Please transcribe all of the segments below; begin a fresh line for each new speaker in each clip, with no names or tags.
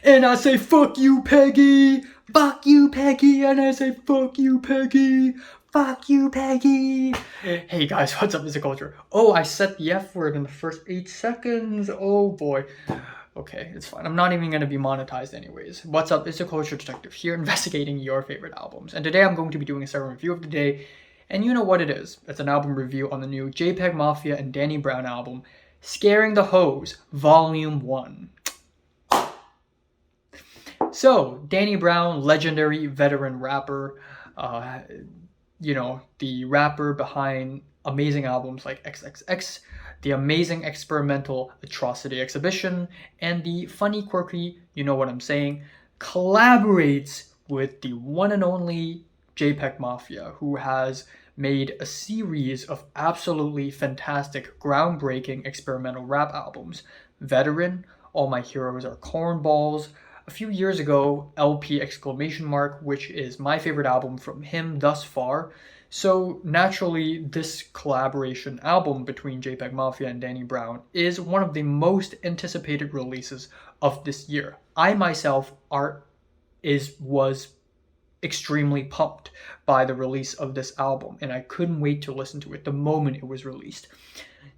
And I say, fuck you, Peggy. Fuck you, Peggy. And I say, fuck you, Peggy. Fuck you, Peggy. Hey guys, what's up, Mr. Culture? Oh, I said the F word in the first 8 seconds. Oh boy. Okay, it's fine. I'm not even going to be monetized anyways. What's up? It's the Culture Detective here, investigating your favorite albums. And today I'm going to be doing a separate review of the day. And you know what it is. It's an album review on the new JPEGMAFIA and Danny Brown album, Scaring the Hose, Volume 1. So, Danny Brown, legendary veteran rapper, the rapper behind amazing albums like XXX, the amazing experimental Atrocity Exhibition, and the funny, quirky, you know what I'm saying, collaborates with the one and only JPEGMAFIA, who has made a series of absolutely fantastic, groundbreaking experimental rap albums. Veteran, All My Heroes Are Cornballs, a few years ago, LP exclamation mark, which is my favorite album from him thus far. So naturally, this collaboration album between JPEGMAFIA and Danny Brown is one of the most anticipated releases of this year. I myself was extremely pumped by the release of this album, and I couldn't wait to listen to it the moment it was released.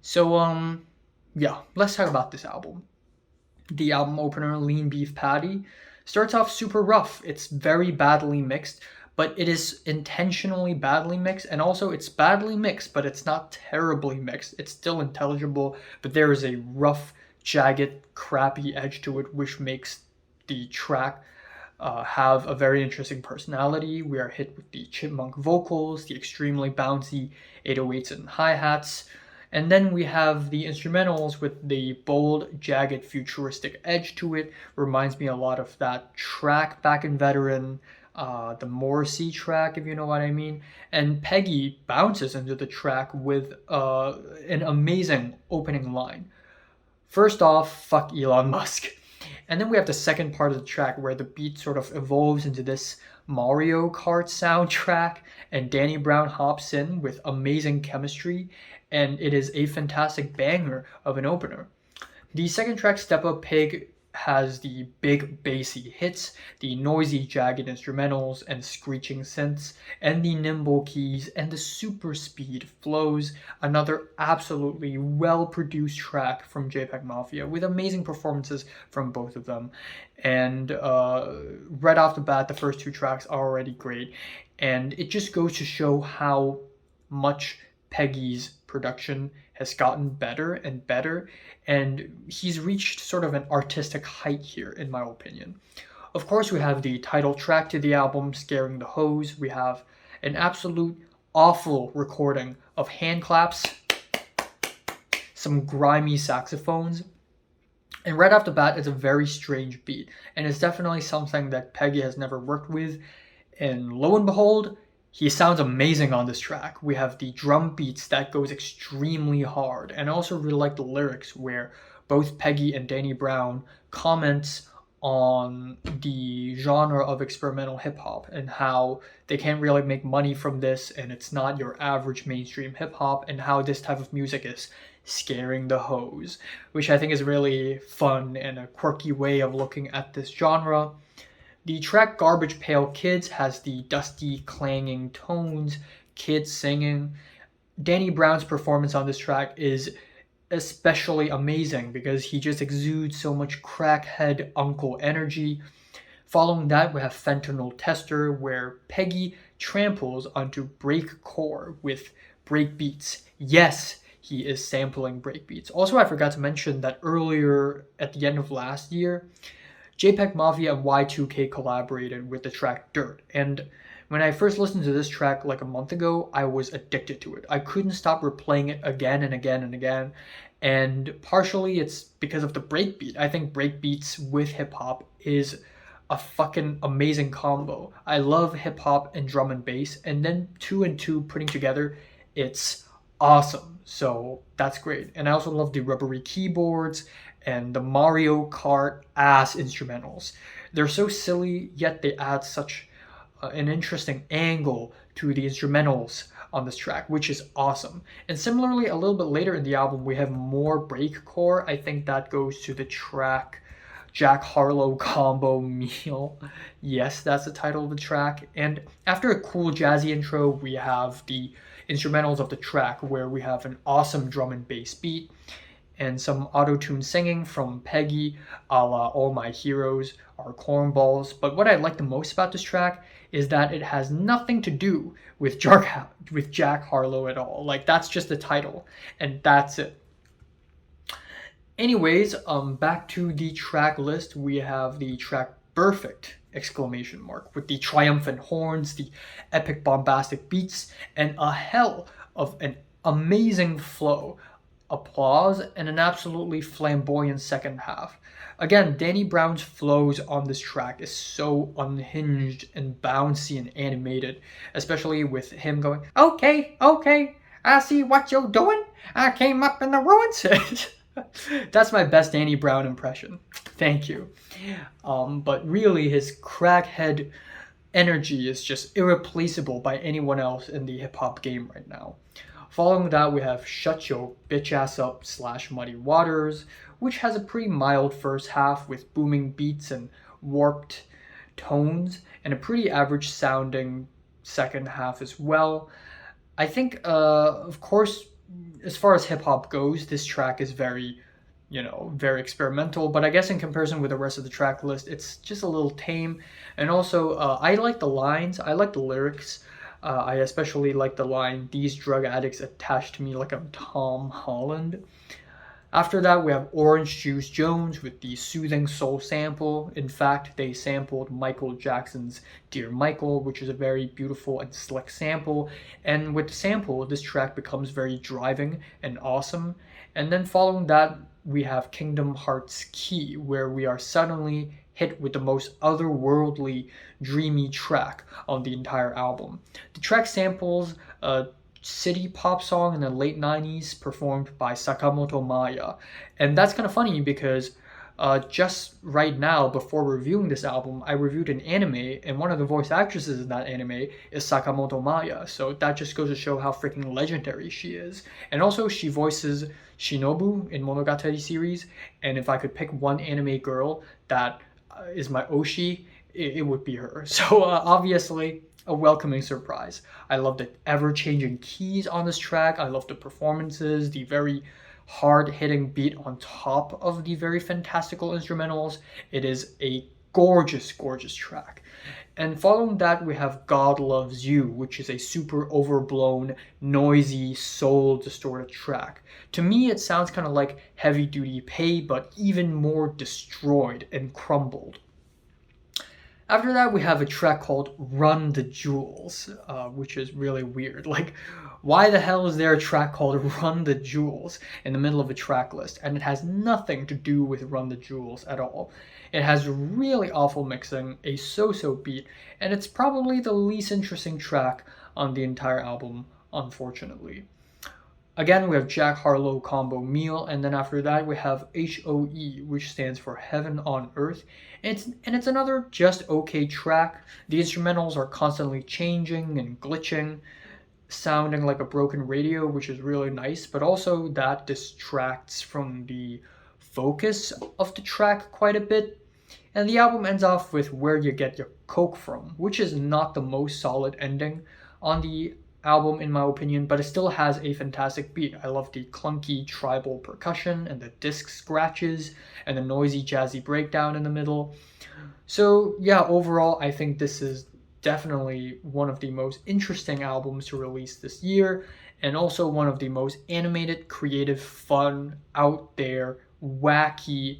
So yeah, let's talk about this album. The album opener, Lean Beef Patty, starts off super rough. It's very badly mixed, but it is intentionally badly mixed, and also it's badly mixed, but it's not terribly mixed. It's still intelligible, but there is a rough, jagged, crappy edge to it, which makes the track have a very interesting personality. We are hit with the chipmunk vocals, the extremely bouncy 808s and hi-hats, and then we have the instrumentals with the bold, jagged, futuristic edge to it. Reminds me a lot of that track back in Veteran, the Morrissey track, if you know what I mean. And Peggy bounces into the track with an amazing opening line. First off, fuck Elon Musk. And then we have the second part of the track where the beat sort of evolves into this Mario Kart soundtrack, and Danny Brown hops in with amazing chemistry, and it is a fantastic banger of an opener. The second track, Steppa, Pig, has the big bassy hits, the noisy jagged instrumentals and screeching synths, and the nimble keys and the super speed flows. Another absolutely well-produced track from JPEGMAFIA with amazing performances from both of them. And right off the bat, the first two tracks are already great, and it just goes to show how much Peggy's production has gotten better and better, and he's reached sort of an artistic height here, in my opinion. Of course, we have the title track to the album, Scaring the Hose. We have an absolute awful recording of hand claps, some grimy saxophones, and right off the bat, it's a very strange beat, and it's definitely something that Peggy has never worked with, and lo and behold, he sounds amazing on this track. We have the drum beats that goes extremely hard, and I also really like the lyrics where both Peggy and Danny Brown comments on the genre of experimental hip-hop and how they can't really make money from this, and it's not your average mainstream hip-hop, and how this type of music is scaring the hose, which I think is really fun and a quirky way of looking at this genre. The track Garbage Pail Kids has the dusty, clanging tones, kids singing. Danny Brown's performance on this track is especially amazing because he just exudes so much crackhead uncle energy. Following that, we have Fentanyl Tester, where Peggy tramples onto breakcore with break beats. Yes, he is sampling break beats. Also, I forgot to mention that earlier at the end of last year, JPEGMAFIA and Y2K collaborated with the track Dirt, and when I first listened to this track like a month ago, I was addicted to it. I couldn't stop replaying it again and again and again, and partially it's because of the breakbeat. I think breakbeats with hip-hop is a fucking amazing combo. I love hip-hop and drum and bass, and then two and two putting together, it's awesome. So that's great. And I also love the rubbery keyboards and the Mario Kart ass instrumentals. They're so silly, yet they add such an interesting angle to the instrumentals on this track, which is awesome. And similarly, a little bit later in the album, we have more breakcore. I think that goes to the track Jack Harlow combo meal. Yes, that's the title of the track. And after a cool jazzy intro, we have the instrumentals of the track where we have an awesome drum and bass beat and some auto-tune singing from Peggy, a la All My Heroes Are Cornballs. But what I like the most about this track is that it has nothing to do with Jack Harlow at all. Like, that's just the title, and that's it. Anyways, back to the track list. We have the track Burfict! Exclamation mark, with the triumphant horns, the epic bombastic beats, and a hell of an amazing flow, applause, and an absolutely flamboyant second half. Again, Danny Brown's flows on this track is so unhinged and bouncy and animated, especially with him going, "Okay, okay, I see what you're doing. I came up in the ruins." That's my best Danny Brown impression. Thank you. But really, his crackhead energy is just irreplaceable by anyone else in the hip-hop game right now. Following that, we have Shut Your Bitch Ass Up / Muddy Waters, which has a pretty mild first half with booming beats and warped tones, and a pretty average sounding second half as well. I think, of course, as far as hip-hop goes, this track is very experimental, but I guess in comparison with the rest of the track list, it's just a little tame. And also, I like the lines, I like the lyrics. I especially like the line, "These drug addicts attached to me like I'm Tom Holland." After that, we have Orange Juice Jones with the soothing soul sample. In fact, they sampled Michael Jackson's Dear Michael, which is a very beautiful and slick sample. And with the sample, this track becomes very driving and awesome. And then following that, we have Kingdom Hearts Key, where we are suddenly hit with the most otherworldly, dreamy track on the entire album. The track samples a city pop song in the late 90s performed by Sakamoto Maya. And that's kind of funny because just right now, before reviewing this album, I reviewed an anime, and one of the voice actresses in that anime is Sakamoto Maya. So that just goes to show how freaking legendary she is. And also, she voices Shinobu in Monogatari series, and if I could pick one anime girl that is my Oshi, it would be her. So obviously, a welcoming surprise. I love the ever-changing keys on this track. I love the performances, the very hard-hitting beat on top of the very fantastical instrumentals. It is a gorgeous, gorgeous track. And following that, we have God Loves You, which is a super overblown, noisy, soul-distorted track. To me, it sounds kind of like Heavy Duty Pay, but even more destroyed and crumbled. After that, we have a track called Run the Jewels, which is really weird. Like, why the hell is there a track called Run the Jewels in the middle of a track list? And it has nothing to do with Run the Jewels at all. It has really awful mixing, a so-so beat, and it's probably the least interesting track on the entire album, unfortunately. Again, we have Jack Harlow combo meal, and then after that we have HOE, which stands for Heaven on Earth. And it's another just okay track. The instrumentals are constantly changing and glitching, sounding like a broken radio, which is really nice, but also that distracts from the focus of the track quite a bit. And the album ends off with Where You Get Your Coke From, which is not the most solid ending on the album in my opinion, but it still has a fantastic beat. I love the clunky tribal percussion and the disc scratches and the noisy jazzy breakdown in the middle. So yeah, overall I think this is definitely one of the most interesting albums to release this year, and also one of the most animated, creative, fun, out there, wacky,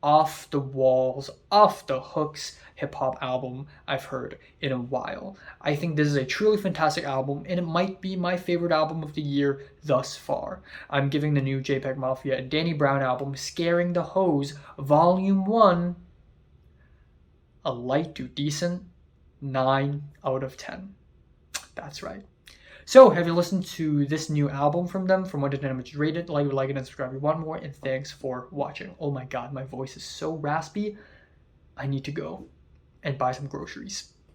off the walls, off the hooks hip-hop album I've heard in a while. I think this is a truly fantastic album, and it might be my favorite album of the year thus far. I'm giving the new JPEGMAFIA and Danny Brown album, Scaring the Hose, Volume 1, a light to decent 9 out of 10. That's right. So, have you listened to this new album from them, from 1 to 10 how much you rate it? Like it, and subscribe if you want more, and thanks for watching. Oh my god, my voice is so raspy. I need to go and buy some groceries.